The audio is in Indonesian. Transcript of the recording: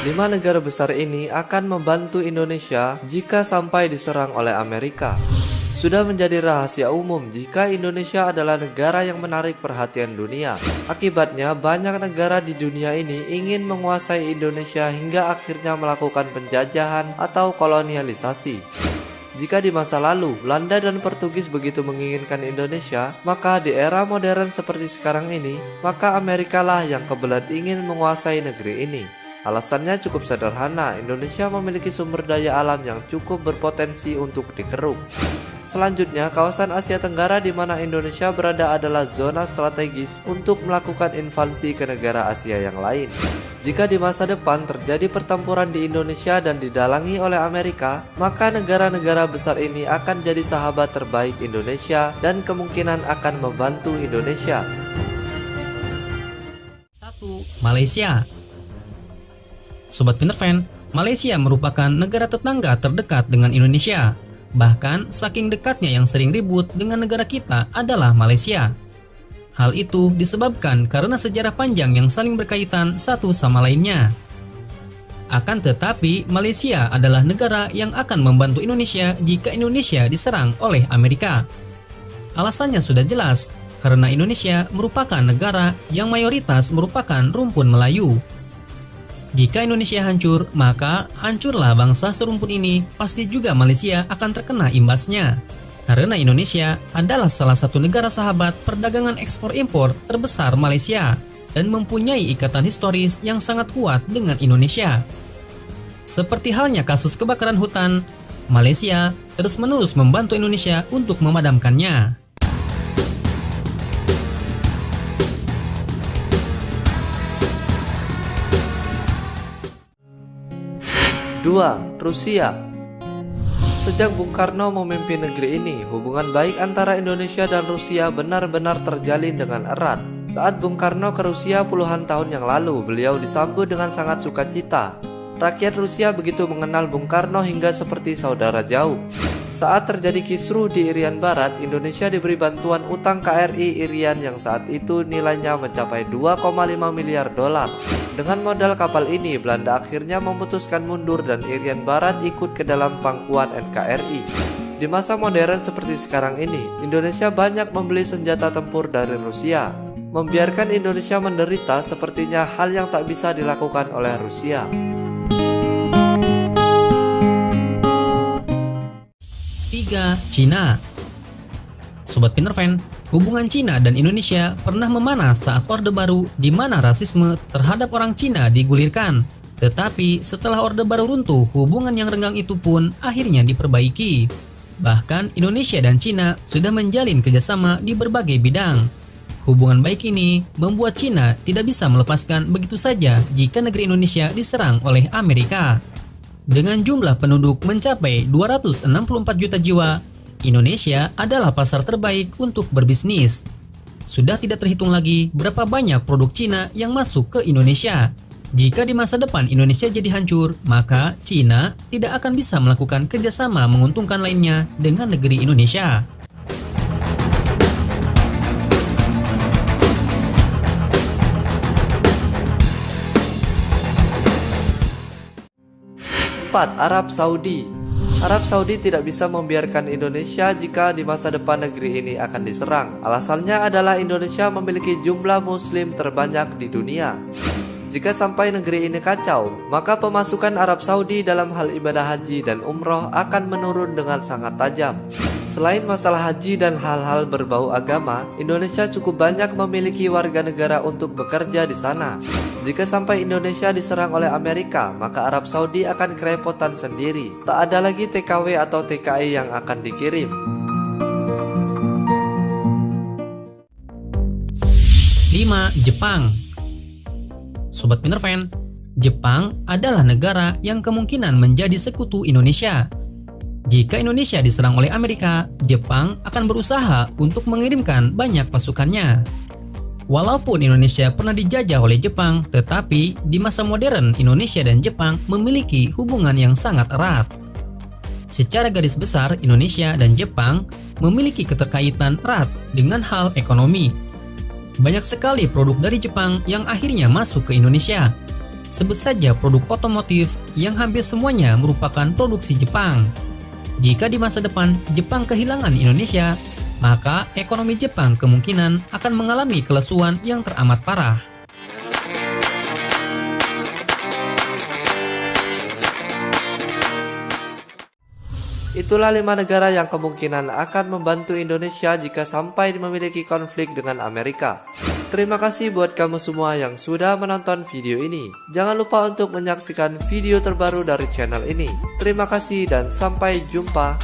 Lima negara besar ini akan membantu Indonesia jika sampai diserang oleh Amerika. Sudah menjadi rahasia umum jika Indonesia adalah negara yang menarik perhatian dunia. Akibatnya, banyak negara di dunia ini ingin menguasai Indonesia hingga akhirnya melakukan penjajahan atau kolonialisasi. Jika di masa lalu, Belanda dan Portugis begitu menginginkan Indonesia, maka di era modern seperti sekarang ini, maka Amerika lah yang kebelet ingin menguasai negeri ini. Alasannya cukup sederhana, Indonesia memiliki sumber daya alam yang cukup berpotensi untuk dikeruk. Selanjutnya, kawasan Asia Tenggara di mana Indonesia berada adalah zona strategis untuk melakukan invasi ke negara Asia yang lain. Jika di masa depan terjadi pertempuran di Indonesia dan didalangi oleh Amerika, maka negara-negara besar ini akan jadi sahabat terbaik Indonesia dan kemungkinan akan membantu Indonesia. 1. Malaysia. Sobat Penerfan, Malaysia merupakan negara tetangga terdekat dengan Indonesia. Bahkan, saking dekatnya yang sering ribut dengan negara kita adalah Malaysia. Hal itu disebabkan karena sejarah panjang yang saling berkaitan satu sama lainnya. Akan tetapi, Malaysia adalah negara yang akan membantu Indonesia jika Indonesia diserang oleh Amerika. Alasannya sudah jelas, karena Indonesia merupakan negara yang mayoritas merupakan rumpun Melayu. Jika Indonesia hancur, maka hancurlah bangsa serumpun ini, pasti juga Malaysia akan terkena imbasnya. Karena Indonesia adalah salah satu negara sahabat perdagangan ekspor-impor terbesar Malaysia dan mempunyai ikatan historis yang sangat kuat dengan Indonesia. Seperti halnya kasus kebakaran hutan, Malaysia terus-menerus membantu Indonesia untuk memadamkannya. 2. Rusia. Sejak Bung Karno memimpin negeri ini, hubungan baik antara Indonesia dan Rusia benar-benar terjalin dengan erat. Saat Bung Karno ke Rusia puluhan tahun yang lalu, beliau disambut dengan sangat sukacita. Rakyat Rusia begitu mengenal Bung Karno hingga seperti saudara jauh. Saat terjadi kisruh di Irian Barat, Indonesia diberi bantuan utang KRI Irian yang saat itu nilainya mencapai 2,5 miliar dolar. Dengan modal kapal ini, Belanda akhirnya memutuskan mundur dan Irian Barat ikut ke dalam pangkuan NKRI. Di masa modern seperti sekarang ini, Indonesia banyak membeli senjata tempur dari Rusia. Membiarkan Indonesia menderita sepertinya hal yang tak bisa dilakukan oleh Rusia. 3. Cina. Sobat Penerfan, hubungan Cina dan Indonesia pernah memanas saat Orde Baru di mana rasisme terhadap orang Cina digulirkan. Tetapi setelah Orde Baru runtuh, hubungan yang renggang itu pun akhirnya diperbaiki. Bahkan Indonesia dan Cina sudah menjalin kerjasama di berbagai bidang. Hubungan baik ini membuat Cina tidak bisa melepaskan begitu saja jika negeri Indonesia diserang oleh Amerika. Dengan jumlah penduduk mencapai 264 juta jiwa, Indonesia adalah pasar terbaik untuk berbisnis. Sudah tidak terhitung lagi berapa banyak produk Cina yang masuk ke Indonesia. Jika di masa depan Indonesia jadi hancur, maka Cina tidak akan bisa melakukan kerjasama menguntungkan lainnya dengan negeri Indonesia. 4. Arab Saudi. Arab Saudi tidak bisa membiarkan Indonesia jika di masa depan negeri ini akan diserang. Alasannya adalah Indonesia memiliki jumlah muslim terbanyak di dunia. Jika sampai negeri ini kacau, maka pemasukan Arab Saudi dalam hal ibadah haji dan umroh akan menurun dengan sangat tajam. Selain masalah haji dan hal-hal berbau agama, Indonesia cukup banyak memiliki warga negara untuk bekerja di sana. Jika sampai Indonesia diserang oleh Amerika, maka Arab Saudi akan kerepotan sendiri. Tak ada lagi TKW atau TKI yang akan dikirim. 5. Jepang. Sobat Penerfan, Jepang adalah negara yang kemungkinan menjadi sekutu Indonesia. Jika Indonesia diserang oleh Amerika, Jepang akan berusaha untuk mengirimkan banyak pasukannya. Walaupun Indonesia pernah dijajah oleh Jepang, tetapi di masa modern Indonesia dan Jepang memiliki hubungan yang sangat erat. Secara garis besar, Indonesia dan Jepang memiliki keterkaitan erat dengan hal ekonomi. Banyak sekali produk dari Jepang yang akhirnya masuk ke Indonesia. Sebut saja produk otomotif yang hampir semuanya merupakan produksi Jepang. Jika di masa depan Jepang kehilangan Indonesia, maka ekonomi Jepang kemungkinan akan mengalami kelesuan yang teramat parah. Itulah 5 negara yang kemungkinan akan membantu Indonesia jika sampai memiliki konflik dengan Amerika. Terima kasih buat kamu semua yang sudah menonton video ini. Jangan lupa untuk menyaksikan video terbaru dari channel ini. Terima kasih dan sampai jumpa.